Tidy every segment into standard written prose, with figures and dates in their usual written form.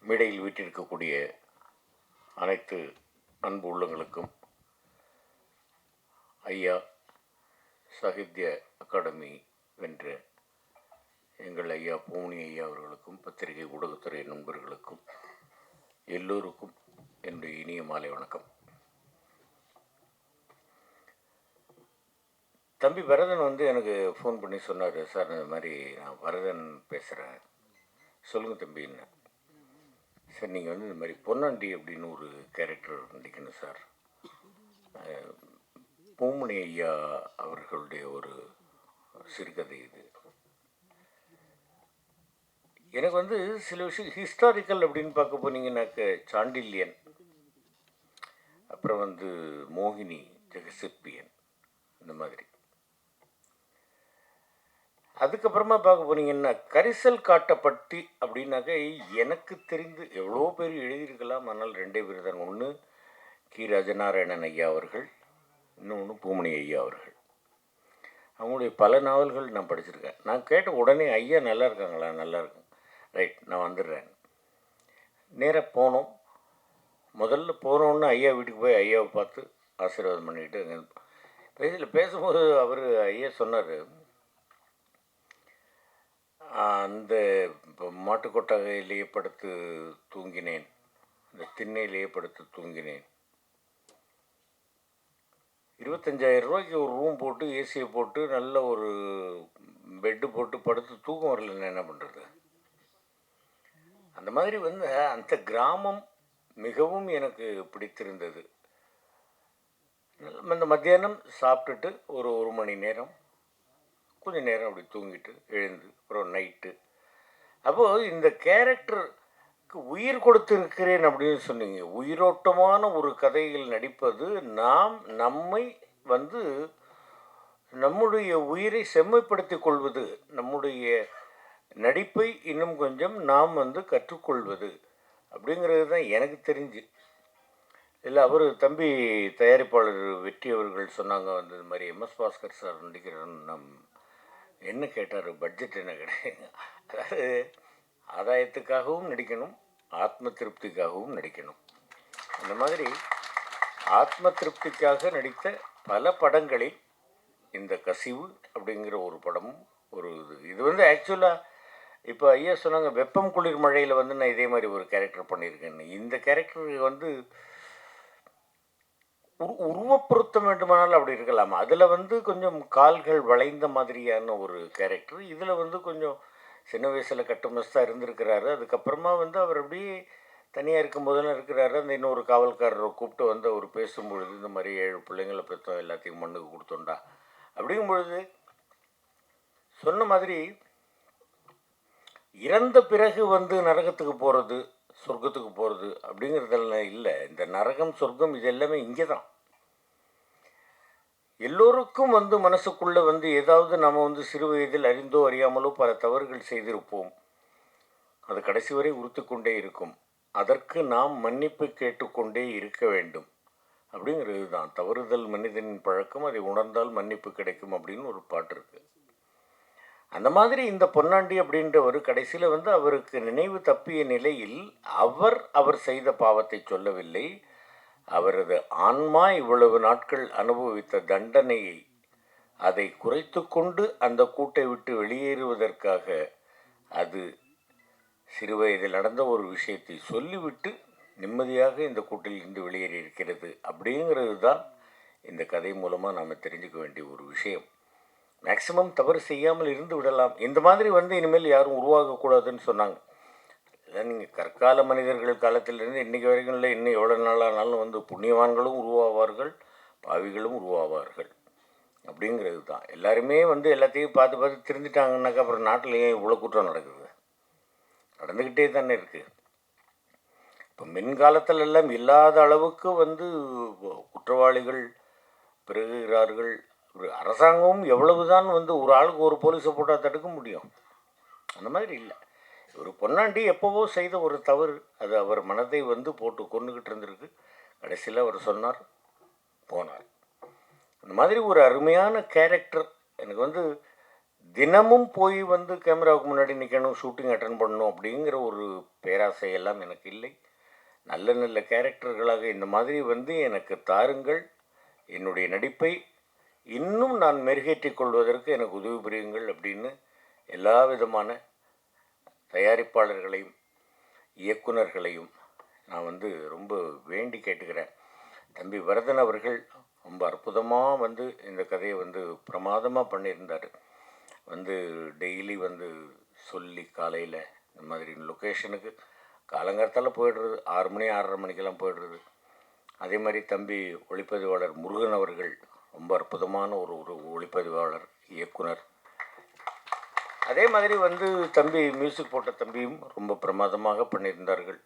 மேடையில் வீற்றிருக்கக்கூடிய அனைத்து அன்பு உள்ளங்களுக்கும் ஐயா சாகித்ய அகாடமி வென்ற எங்கள் ஐயா பூமணி ஐயா அவர்களுக்கும் பத்திரிகை ஊடகத்துறை நண்பர்களுக்கும் எல்லோருக்கும் என்னுடைய இனிய மாலை வணக்கம். தம்பி வரதன் எனக்கு ஃபோன் பண்ணி சொன்னார், சார் இந்த மாதிரி நான் வரதன் பேசுகிறேன், சொல்லுங்கள் தம்பின்னு. சார் நீங்கள் இந்த மாதிரி பொன்னாண்டி அப்படின்னு ஒரு கேரக்டர் நடிக்கணும் சார், பூமணி ஐயா அவர்களுடைய ஒரு சிறுகதை இது. எனக்கு சில விஷயம் ஹிஸ்டாரிக்கல் அப்படின்னு பார்க்க போனீங்கன்னாக்க சாண்டில்யன், அப்புறம் மோகினி, ஜெகசிற்பியன், இந்த மாதிரி. அதுக்கப்புறமா பார்க்க போனீங்கன்னா கரிசல் காட்டப்பட்டி அப்படின்னாக்க எனக்கு தெரிந்து எவ்வளோ பேர் எழுதியிருக்கலாம், ஆனால் 2 பேர் தான். ஒன்று கி ராஜநாராயணன் ஐயா அவர்கள், இன்னொன்று பூமணி ஐயா அவர்கள். அவங்களுடைய பல நாவல்கள் நான் படிச்சிருக்கேன். நான் கேட்ட உடனே ஐயா நல்லா இருக்காங்களா, நல்லா இருக்கும், ரைட் நான் வந்துடுறேன். நேராக போனோம். முதல்ல போனோன்னு ஐயா வீட்டுக்கு போய் ஐயாவை பார்த்து ஆசீர்வாதம் பண்ணிக்கிட்டு பேசும்போது அவர் ஐயா சொன்னார், அந்த மாட்டுக்கொட்டகையிலேயே படுத்து தூங்கினேன், அந்த திண்ணையிலேயே படுத்து தூங்கினேன், 25,000 ரூபாய்க்கு ஒரு ரூம் போட்டு ஏசியை போட்டு நல்ல ஒரு பெட்டு போட்டு படுத்து தூக்கம் வரலன்னு என்ன பண்ணுறது. அந்த மாதிரி அந்த கிராமம் மிகவும் எனக்கு பிடித்திருந்தது. அந்த மத்தியானம் சாப்பிட்டுட்டு ஒரு மணி நேரம் கொஞ்சம் நேரம் அப்படி தூங்கிட்டு எழுந்து அப்புறம் நைட்டு. அப்போது இந்த கேரக்டருக்கு உயிர் கொடுத்திருக்கிறேன் அப்படின்னு சொன்னீங்க. உயிரோட்டமான ஒரு கதையில் நடிப்பது, நம்மை நம்முடைய உயிரை செம்மைப்படுத்தி கொள்வது, நம்முடைய நடிப்பை இன்னும் கொஞ்சம் நாம் கற்றுக்கொள்வது அப்படிங்கிறது தான் எனக்கு தெரிஞ்சு. இல்லை, அவர் தம்பி தயாரிப்பாளர் வெற்றி அவர்கள் சொன்னாங்க இது மாதிரி எம்எஸ் பாஸ்கர் சார் நடிக்கிறேன்னு. என்ன கேட்டார், பட்ஜெட் என்ன கிடையாது. அதாவது ஆதாயத்துக்காகவும் நடிக்கணும், ஆத்ம திருப்திக்காகவும் நடிக்கணும். அந்த மாதிரி ஆத்ம திருப்திக்காக நடித்த பல படங்களில் இந்த கசிவு அப்படிங்கிற ஒரு படமும் ஒரு இது ஆக்சுவலாக இப்போ ஐயா சொன்னாங்க வெப்பம் குளிர் மழையில் நான் இதே மாதிரி ஒரு கேரக்டர் பண்ணியிருக்கேன்னு. இந்த கேரக்டர் உருவப்பொருத்தம் வேண்டுமானாலும் அப்படி இருக்கலாம். அதில் கொஞ்சம் கால்கள் வளைந்த மாதிரியான ஒரு கேரக்டர். இதில் கொஞ்சம் சின்ன வயசில் கட்டுமஸ்தாக இருந்திருக்கிறாரு. அதுக்கப்புறமா அவர் அப்படியே தனியாக இருக்கும்போதெல்லாம் இருக்கிறாரு. அந்த இன்னொரு காவல்காரரை கூப்பிட்டு அவர் பேசும்பொழுது இந்த மாதிரி 7 பிள்ளைங்களை பெற்றோம், எல்லாத்தையும் மண்ணுக்கு கொடுத்தோண்டா அப்படிங்கும் பொழுது சொன்ன மாதிரி இறந்த பிறகு நரகத்துக்கு போகிறது, சொர்க்கத்துக்கு போகிறது அப்படிங்கிறதெல்லாம் இல்லை. இந்த நரகம் சொர்க்கம் இது எல்லாமே இங்கே தான். எல்லோருக்கும் மனசுக்குள்ளே ஏதாவது நம்ம சிறு வயதில் அறிந்தோ அறியாமலோ பல தவறுகள் செய்திருப்போம். அது கடைசி வரை உறுத்து கொண்டே இருக்கும். அதற்கு நாம் மன்னிப்பு கேட்டுக்கொண்டே இருக்க வேண்டும் அப்படிங்கிறது தான். தவறுதல் மனிதனின் பழக்கம், அதை உணர்ந்தால் மன்னிப்பு கிடைக்கும் அப்படின்னு ஒரு பாட்டு இருக்குது. அந்த மாதிரி இந்த பொன்னாண்டி அப்படின்றவர் கடைசியில் அவருக்கு நினைவு தப்பிய நிலையில் அவர் செய்த பாவத்தை சொல்லவில்லை. அவரது ஆன்மா இவ்வளவு நாட்கள் அனுபவித்த தண்டனையை அதை குறைத்து கொண்டு அந்த கூட்டை விட்டு வெளியேறுவதற்காக அது சிறுவயதில் நடந்த ஒரு விஷயத்தை சொல்லிவிட்டு நிம்மதியாக இந்த கூட்டில் இருந்து வெளியேறி இருக்கிறது அப்படிங்கிறது தான் இந்த கதை மூலமாக நாம் தெரிஞ்சுக்க வேண்டிய ஒரு விஷயம். மேக்சிமம் தவறு செய்யாமல் இருந்து விடலாம். இந்த மாதிரி இனிமேல் யாரும் உருவாகக்கூடாதுன்னு சொன்னாங்க. இதான் நீங்கள் கற்கால மனிதர்கள் காலத்திலிருந்து இன்றைக்கி வரைக்கும் இல்லை, இன்னும் எவ்வளோ நாளானாலும் புண்ணியவான்களும் உருவாவார்கள், பாவிகளும் உருவாவார்கள் அப்படிங்கிறது தான். எல்லாருமே எல்லாத்தையும் பார்த்து திருந்திட்டாங்கன்னாக்கா அப்புறம் நாட்டில் ஏன் இவ்வளோ குற்றம் நடக்குது? நடந்துக்கிட்டே தானே இருக்குது. இப்போ மின்காலத்தில் எல்லாம் இல்லாத அளவுக்கு குற்றவாளிகள் பெருகுகிறார்கள். அரசாங்கமும் எவ்வளவுதான் ஒரு ஆளுக்கு ஒரு போலீஸை போட்டால் தடுக்க முடியும்? அந்த மாதிரி இல்லை. ஒரு பொன்னாண்டி எப்போவோ செய்த ஒரு தவறு, அது அவர் மனதை போட்டு கொண்டுக்கிட்டு இருந்திருக்கு. கடைசியில் அவர் சொன்னார், போனார். அந்த மாதிரி ஒரு அருமையான கேரக்டர். எனக்கு தினமும் போய் வந்து கேமராவுக்கு முன்னாடி நிற்கணும், ஷூட்டிங் அட்டன் பண்ணணும் அப்படிங்கிற ஒரு பேராசை எல்லாம் எனக்கு இல்லை. நல்ல நல்ல கேரக்டர்களாக இந்த மாதிரி வந்து எனக்கு தாருங்கள். என்னுடைய நடிப்பை இன்னும் நான் மெருகேற்றிக் கொள்வதற்கு எனக்கு உதவி புரியுங்கள் அப்படின்னு எல்லா விதமான தயாரிப்பாளர்களையும் இயக்குனர்களையும் நான் வந்து ரொம்ப வேண்டி கேட்டுக்கிறேன். தம்பி வரதன் அவர்கள் ரொம்ப அற்புதமாக வந்து இந்த கதையை வந்து பிரமாதமாக பண்ணியிருந்தார். வந்து டெய்லி வந்து சொல்லி காலையில் இந்த மாதிரி லொக்கேஷனுக்கு காலங்காலத்தால் போயிடுறது, 6 மணி 6:30 மணிக்கெல்லாம் போயிடுறது. அதே மாதிரி தம்பி ஒளிப்பதிவாளர் முருகன் அவர்கள் ரொம்ப அற்புதமான ஒரு ஒளிப்பதிவாளர் இயக்குனர். அதே மாதிரி வந்து தம்பி மியூசிக் போட்ட தம்பியும் ரொம்ப பிரமாதமாக பண்ணியிருந்தார்கள்.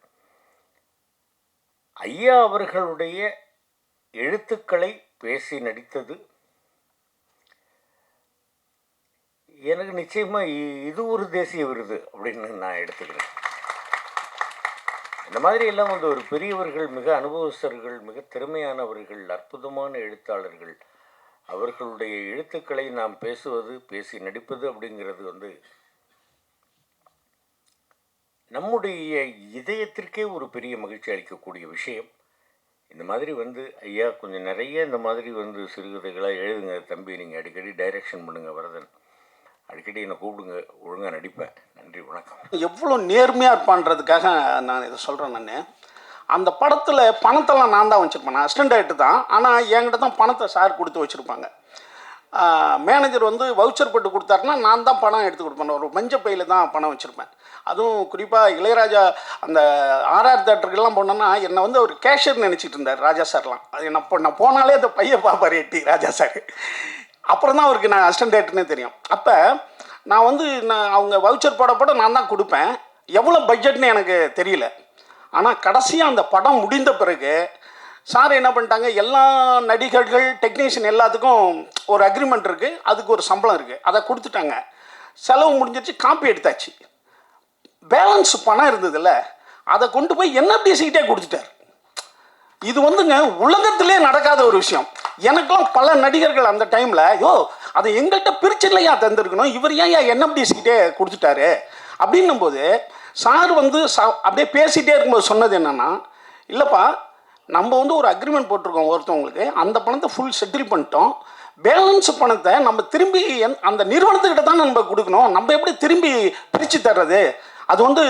ஐயா அவர்களுடைய எழுத்துக்களை பேசி நடித்தது எனக்கு நிச்சயமாக இது ஒரு தேசிய விருது அப்படின்னு நான் எடுத்துக்கிறேன். இந்த மாதிரி எல்லாம் வந்து ஒரு பெரியவர்கள், மிக அனுபவஸ்தர்கள், மிக திறமையானவர்கள், அற்புதமான எழுத்தாளர்கள், அவர்களுடைய எழுத்துக்களை நாம் பேசுவது, பேசி நடிப்பது அப்படிங்கிறது வந்து நம்முடைய இதயத்திற்கே ஒரு பெரிய மகிழ்ச்சி அளிக்கக்கூடிய விஷயம். இந்த மாதிரி வந்து ஐயா கொஞ்சம் நிறைய இந்த மாதிரி வந்து சிறுகதைகளாக எழுதுங்க தம்பி, நீங்கள் அடிக்கடி டைரக்ஷன் பண்ணுங்கள் வரதன், அடிக்கடி என்னை கூப்பிடுங்க, ஒழுங்காக நடிப்பேன். நன்றி, வணக்கம். எவ்வளோ நேர்மையாக இருப்பான்றதுக்காக நான் இதை சொல்கிறேன். நான் அந்த படத்தில் பணத்தெல்லாம் நான் தான் வச்சுருப்பேன். நான் அசிஸ்டன்ட் டைரக்டர் தான், ஆனால் என்கிட்ட தான் பணத்தை சார் கொடுத்து வச்சுருப்பாங்க. மேனேஜர் வந்து வவுச்சர் போட்டு கொடுத்தாருன்னா நான் தான் பணம் எடுத்து கொடுப்பேன். ஒரு மஞ்சள் பையில் தான் பணம் வச்சுருப்பேன். அதுவும் குறிப்பாக இளையராஜா அந்த ஆர்ஆர் தேட்டருக்கெல்லாம் போனோன்னா என்னை வந்து ஒரு கேஷியர் நினச்சிட்டு இருந்தார் ராஜா சார்லாம். அது நான் போனாலே அந்த பையன் பார்ப்பார் எட்டி ராஜா சார். அப்புறம் தான் அவருக்கு நான் அசிஸ்டன்ட் டைரக்டர்னே தெரியும். அப்போ நான் வந்து அவங்க வவுச்சர் போட நான் தான் கொடுப்பேன். எவ்வளோ பட்ஜெட்னு எனக்கு தெரியல. ஆனால் கடைசியாக அந்த படம் முடிந்த பிறகு சார் என்ன பண்ணிட்டாங்க, எல்லா நடிகர்கள் டெக்னீஷியன் எல்லாத்துக்கும் ஒரு அக்ரிமெண்ட் இருக்குது, அதுக்கு ஒரு சம்பளம் இருக்குது, அதை கொடுத்துட்டாங்க. செலவு முடிஞ்சிருச்சு, காப்பி எடுத்தாச்சு. பேலன்ஸ் பணம் இருந்ததில்ல, அதை கொண்டு போய் NFDC-கிட்டே கொடுத்துட்டார். இது வந்துங்க உலகத்திலே நடக்காத ஒரு விஷயம். எனக்கெல்லாம் பல நடிகர்கள் அந்த டைமில் அதை எங்கள்கிட்ட பிரிச்சில்லையா தந்துருக்கணும், இவர் ஏன் NFDC-கிட்டே கொடுத்துட்டாரு அப்படின்னும் போது சார் வந்து அப்படியே பேசிகிட்டே இருக்கும்போது சொன்னது என்னென்னா, இல்லைப்பா நம்ம வந்து ஒரு அக்ரிமெண்ட் போட்டிருக்கோம் ஒருத்தவங்களுக்கு, அந்த பணத்தை ஃபுல் செட்டில் பண்ணிட்டோம், பேலன்ஸ் பணத்தை நம்ம திரும்பி அந்த நிறுவனத்துக்கிட்ட தான் நம்ம கொடுக்கணும், நம்ம எப்படி திரும்பி பிரித்து தர்றது, அது வந்து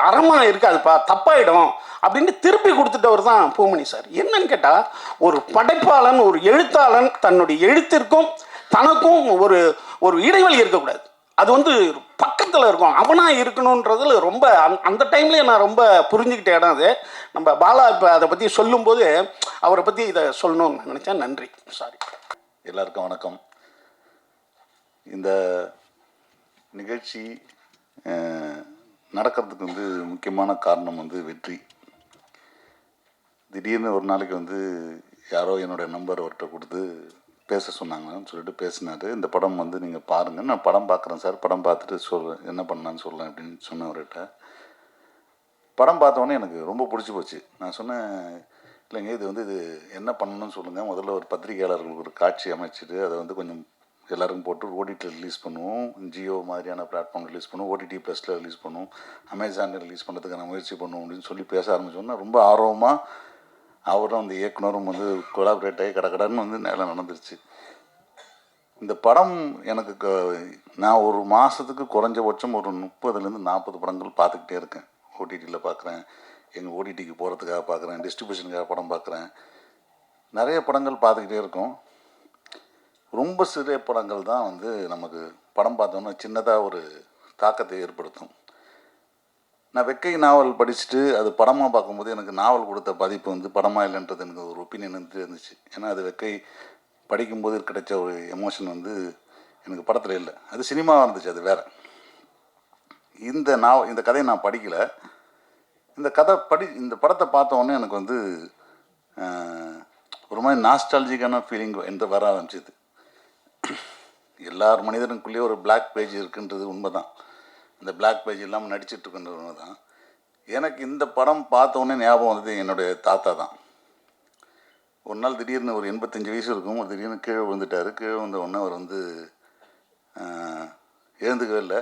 அறமாக இருக்காதுப்பா, தப்பாயிடும் அப்படின்னு திருப்பி கொடுத்துட்டவர் தான் பூமணி சார். என்னன்னு கேட்டால், ஒரு படைப்பாளன், ஒரு எழுத்தாளன் தன்னுடைய எழுத்திற்கும் தனக்கும் ஒரு ஒரு இடைவெளி இருக்கக்கூடாது. அது வந்து பக்கத்தில் இருக்கும், அவனாக இருக்கணுன்றதுல ரொம்ப அந்த டைம்லேயே நான் ரொம்ப புரிஞ்சுக்கிட்ட இடம் அது. நம்ம பாலா இப்போ அதை பற்றி சொல்லும்போது அவரை பற்றி இதை சொல்லணும்னு நினச்சேன். நன்றி. சாரி. எல்லாருக்கும் வணக்கம். இந்த நிகழ்ச்சி நடக்கிறதுக்கு வந்து முக்கியமான காரணம் வந்து வெற்றி. திடீர்னு ஒரு நாளைக்கு வந்து யாரோ என்னுடைய நம்பர் அவர்கிட்ட கொடுத்து பேச சொன்னாங்கன்னு சொல்லிட்டு பேசினார். இந்த படம் வந்து நீங்கள் பாருங்கள், நான் படம் பார்க்குறேன் சார், படம் பார்த்துட்டு சொல்கிறேன் என்ன பண்ணலான்னு சொல்கிறேன் அப்படின்னு சொன்னவர்கிட்ட. படம் பார்த்தோன்னே எனக்கு ரொம்ப பிடிச்சி போச்சு. நான் சொன்னேன், இல்லைங்க இது வந்து இது என்ன பண்ணணும்னு சொல்லுங்கள், முதல்ல ஒரு பத்திரிகையாளர்களுக்கு ஒரு காட்சி அமைச்சிட்டு அதை வந்து கொஞ்சம் எல்லாருக்கும் போட்டு ஓடிடியில் ரிலீஸ் பண்ணுவோம், ஜியோ மாதிரியான பிளாட்ஃபார்ம் ரிலீஸ் பண்ணுவோம், OTT ப்ளஸில் ரிலீஸ் பண்ணுவோம், அமேசானில் ரிலீஸ் பண்ணுறதுக்கான முயற்சி பண்ணுவோம் அப்படின்னு சொல்லி பேச ஆரம்பிச்சோன்னா ரொம்ப ஆர்வமாக அவரும் அந்த இயக்குனரும் வந்து கொலாபரேட் ஆகி கடன்னு வந்து நேரம் நடந்துருச்சு. இந்த படம் எனக்கு நான் ஒரு மாதத்துக்கு குறைஞ்சபட்சம் ஒரு 30லேருந்து 40 படங்கள் பார்த்துக்கிட்டே இருக்கேன். ஓடிடியில் பார்க்குறேன், எங்கள் ஓடிடிக்கு போகிறதுக்காக பார்க்குறேன், டிஸ்ட்ரிபியூஷனுக்காக படம் பார்க்குறேன், நிறைய படங்கள் பார்த்துக்கிட்டே இருக்கோம். ரொம்ப சிறிய படங்கள் தான் வந்து நமக்கு படம் பார்த்தோன்னா சின்னதாக ஒரு தாக்கத்தை ஏற்படுத்தும். நான் வெக்கை நாவல் படிச்சுட்டு அது படமாக பார்க்கும்போது எனக்கு நாவல் கொடுத்த பாதிப்பு வந்து படமாக இல்லைன்றது எனக்கு ஒரு ஒப்பீனியன் வந்து இருந்துச்சு. ஏன்னா அது வெக்கை படிக்கும்போது கிடைச்ச ஒரு எமோஷன் வந்து எனக்கு படத்தில் இல்லை, அது சினிமாவாக இருந்துச்சு, அது வேறு. இந்த கதையை நான் படிக்கலை. இந்த படத்தை பார்த்தோன்னே எனக்கு வந்து ஒரு மாதிரி நாஸ்டாலஜிக்கான ஃபீலிங் என்று வர ஆரம்பிச்சிது. எல்லார் மனிதனுக்குள்ளேயே ஒரு பிளாக் பேஜ் இருக்குன்றது உண்மை தான். அந்த பிளாக் பேஜ் இல்லாமல் நடிச்சிட்ருக்குன்றது உண்மை தான். எனக்கு இந்த படம் பார்த்தோன்னே ஞாபகம் வந்தது என்னுடைய தாத்தா தான். ஒரு நாள் திடீர்னு ஒரு 85 வயசு இருக்கும், திடீர்னு கீழே விழுந்துட்டார். கீழே வந்த உடனே அவர் வந்து எழுந்துக்கவே இல்லை.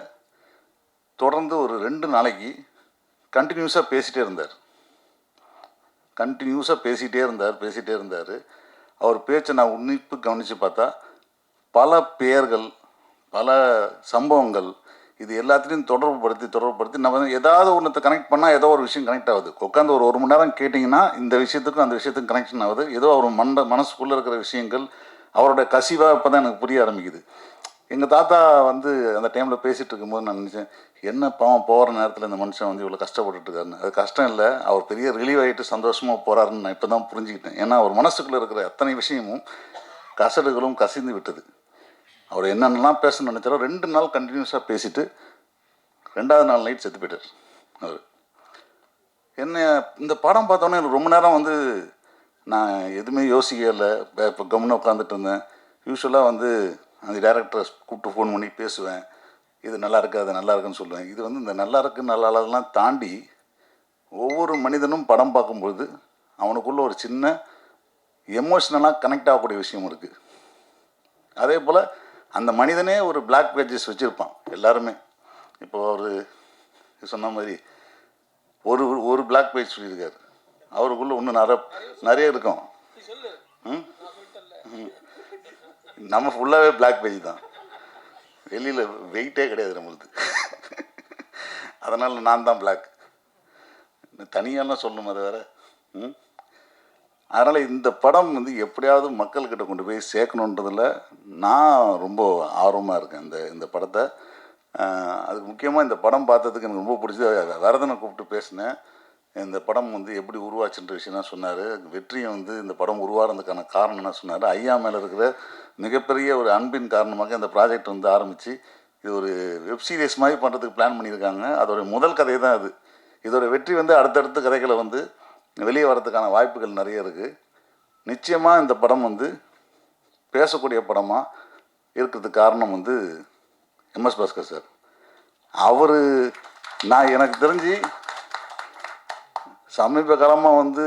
தொடர்ந்து ஒரு 2 நாளைக்கு கண்டினியூஸாக பேசிகிட்டே இருந்தார். அவர் பேச்சை நான் உன்னிப்பு கவனித்து பார்த்தா பல பெயர்கள், பல சம்பவங்கள், இது எல்லாத்துலேயும் தொடர்புபடுத்தி நம்ம ஏதாவது ஒன்றத்தை கனெக்ட் பண்ணால் ஏதோ ஒரு விஷயம் கனெக்ட் ஆகுது. உட்காந்து ஒரு மணி நேரம் கேட்டிங்கன்னா இந்த விஷயத்துக்கும் அந்த விஷயத்துக்கும் கனெக்ஷன் ஆகுது. ஏதோ அவர் மனசுக்குள்ளே இருக்கிற விஷயங்கள், அவரோட கசிவாக இப்போ தான் எனக்கு புரிய ஆரம்பிக்குது. எங்கள் தாத்தா வந்து அந்த டைமில் பேசிகிட்டு இருக்கும்போது நான் நினச்சேன், என்ன பாவம் போகிற நேரத்தில் இந்த மனுஷன் வந்து இவ்வளோ கஷ்டப்பட்டுருக்காருன்னு. அது கஷ்டம் இல்லை, அவர் பெரிய ரிலீவ் ஆகிட்டு சந்தோஷமாக போகிறாருன்னு நான் இப்போ தான் புரிஞ்சுக்கிட்டேன். ஏன்னா அவர் மனசுக்குள்ளே இருக்கிற அத்தனை விஷயமும் கசடுகளும் கசிந்து விட்டது. அவர் என்னென்னலாம் பேசணும்னு நினச்சாரோ 2 நாள் கண்டினியூஸாக பேசிட்டு 2வது நாள் நைட் செத்து போயிட்டார் அவர். என்ன இந்த படம் பார்த்தோன்னே எனக்கு ரொம்ப நேரம் வந்து நான் எதுவுமே யோசிக்கவே இல்லை. இப்போ கம்முன்னு உட்காந்துட்டு இருந்தேன். யூஸ்வலாக வந்து அந்த டேரக்டரை கூப்பிட்டு ஃபோன் பண்ணி பேசுவேன், இது நல்லா இருக்கு அது நல்லா இருக்குன்னு சொல்லுவேன். இது வந்து இந்த நல்லா இருக்கு நல்லா இல்லைலாம் தாண்டி ஒவ்வொரு மனிதனும் படம் பார்க்கும்பொழுது அவனுக்குள்ள ஒரு சின்ன எமோஷ்னலாக கனெக்ட் ஆகக்கூடிய விஷயம் இருக்குது. அதே போல் அந்த மனிதனே ஒரு பிளாக் பேஜஸ் வச்சுருப்பான் எல்லாருமே. இப்போது அவர் சொன்ன மாதிரி ஒரு பிளாக் பேஜ் சொல்லியிருக்காரு, அவருக்குள்ளே இன்னும் நிறைய இருக்கும். நம்ம ஃபுல்லாகவே பிளாக் பேஜ் தான், வெளியில் வெயிட்டே கிடையாது நம்மளுக்கு. அதனால் நான் தான் பிளாக், தனியாலாம் சொல்லணும் அது வேறு. அதனால் இந்த படம் வந்து எப்படியாவது மக்கள்கிட்ட கொண்டு போய் சேர்க்கணுன்றதில் நான் ரொம்ப ஆர்வமாக இருக்கேன். இந்த படத்தை அதுக்கு முக்கியமாக இந்த படம் பார்த்ததுக்கு எனக்கு ரொம்ப பிடிச்சது. வரதனை கூப்பிட்டு பேசினேன். இந்த படம் வந்து எப்படி உருவாச்சுன்ற விஷயம் சொன்னார். வெற்றியும் வந்து இந்த படம் உருவாகிறதுக்கான காரணம் என்ன சொன்னார். ஐயா மேலே இருக்கிற மிகப்பெரிய ஒரு அன்பின் காரணமாக இந்த ப்ராஜெக்ட் வந்து ஆரம்பித்து இது ஒரு வெப் சீரிஸ் மாதிரி பண்ணுறதுக்கு பிளான் பண்ணியிருக்காங்க. அதோடைய முதல் கதை தான் அது. இதோட வெற்றி வந்து அடுத்தடுத்த கதைகளை வந்து வெளியே வரதுக்கான வாய்ப்புகள் நிறைய இருக்குது. நிச்சயமாக இந்த படம் வந்து பேசக்கூடிய படமாக இருக்கிறதுக்கு காரணம் வந்து எம்எஸ் பாஸ்கர் சார். அவர் எனக்கு தெரிஞ்சு சமீப காலமாக வந்து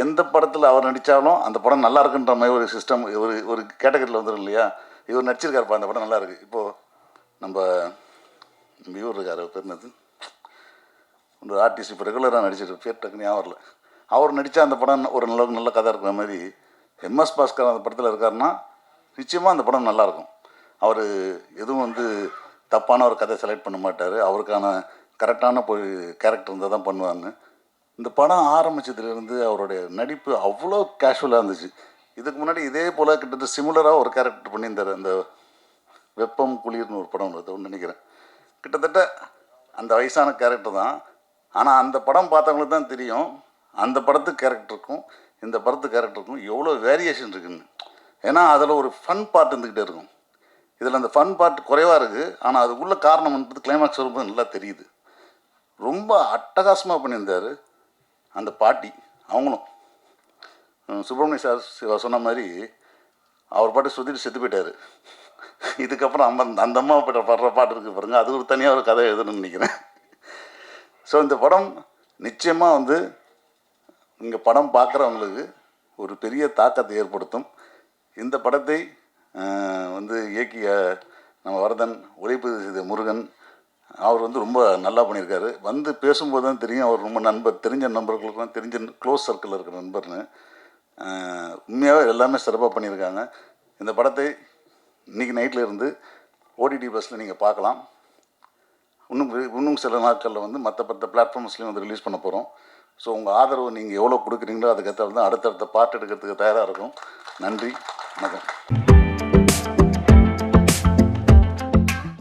எந்த படத்தில் அவர் நடித்தாலும் அந்த படம் நல்லா இருக்குன்ற மாதிரி ஒரு சிஸ்டம் ஒரு கேட்டகரியில் வந்துடும் இல்லையா. இவர் நடிச்சிருக்காருப்பா அந்த படம் நல்லா இருக்குது. இப்போது நம்ம இவர் இருக்கார், பேர் என்னது, ஒரு ஆர்டிஸ்ட் இப்போ ரெகுலராக நடிச்சிருக்கு, பேர் டக்குன்னு ஞாபகம் வரல. அவர் நடித்தா அந்த படம் ஒரு நல்ல கதை இருக்கிற மாதிரி எம்எஸ் பாஸ்கர் அந்த படத்தில் இருக்காருன்னா நிச்சயமாக அந்த படம் நல்லாயிருக்கும். அவர் எதுவும் வந்து தப்பான ஒரு கதை செலக்ட் பண்ண மாட்டார். அவருக்கான கரெக்டான கேரக்டர் இருந்தால் தான் பண்ணுவாங்க. இந்த படம் ஆரம்பித்ததுலேருந்து அவருடைய நடிப்பு அவ்வளோ கேஷுவலாக இருந்துச்சு. இதுக்கு முன்னாடி இதே போல் கிட்டத்தட்ட சிமிலராக ஒரு கேரக்டர் பண்ணியிருந்தார். அந்த வெப்பம் குளிர்னு ஒரு படம் ஒன்று நினைக்கிறேன். கிட்டத்தட்ட அந்த வயசான கேரக்டர் தான். ஆனால் அந்த படம் பார்த்தவங்களுக்கு தான் தெரியும் அந்த படத்து கேரக்டருக்கும் இந்த படத்து கேரக்டருக்கும் எவ்வளோ வேரியேஷன் இருக்குதுன்னு. ஏன்னா அதில் ஒரு ஃபன் பார்ட் இருந்துக்கிட்டே இருக்கும். இதில் அந்த ஃபன் பார்ட் குறைவாக இருக்குது. ஆனால் அதுக்குள்ள காரணம்ன்றது கிளைமேக்ஸ் வரும்போது நல்லா தெரியுது. ரொம்ப அட்டகாசமாக பண்ணியிருந்தார் அந்த பாட்டி. அவங்களும் சுப்பிரமணிய சார் சொன்ன மாதிரி அவர் பாட்டு சுற்றிட்டு செத்து போயிட்டார். இதுக்கப்புறம் அந்த அம்மா படுற பாட்டு இருக்குது பாருங்கள், அது ஒரு தனியாக ஒரு கதை எழுதணும்னு நினைக்கிறேன். ஸோ இந்த படம் நிச்சயமாக வந்து இங்கே படம் பார்க்குறவங்களுக்கு ஒரு பெரிய தாக்கத்தை ஏற்படுத்தும். இந்த படத்தை வந்து இயக்கிய நம்ம வரதன், ஒளிப்பதிவு செய்த முருகன், அவர் வந்து ரொம்ப நல்லா பண்ணியிருக்காரு. வந்து பேசும்போது தான் தெரியும் அவர் ரொம்ப தெரிஞ்ச நண்பர்களுக்கெல்லாம் தெரிஞ்ச க்ளோஸ் சர்க்கிளில் இருக்கிற நண்பர்னு. உண்மையாகவே எல்லாமே சிறப்பாக பண்ணியிருக்காங்க. இந்த படத்தை இன்றைக்கி நைட்டில் இருந்து ஓடிடி பஸ்ஸில் நீங்கள் பார்க்கலாம். இன்னும் சில நாட்களில் வந்து மற்ற பிளாட்ஃபார்ம்ஸ்லேயும் வந்து ரிலீஸ் பண்ண போகிறோம். ஸோ உங்கள் ஆதரவு நீங்கள் எவ்வளோ கொடுக்குறீங்களோ அதுக்கேற்ற தான் அடுத்தடுத்த பார்ட் எடுக்கிறதுக்கு தயாராக இருக்கும். நன்றி, வணக்கம்.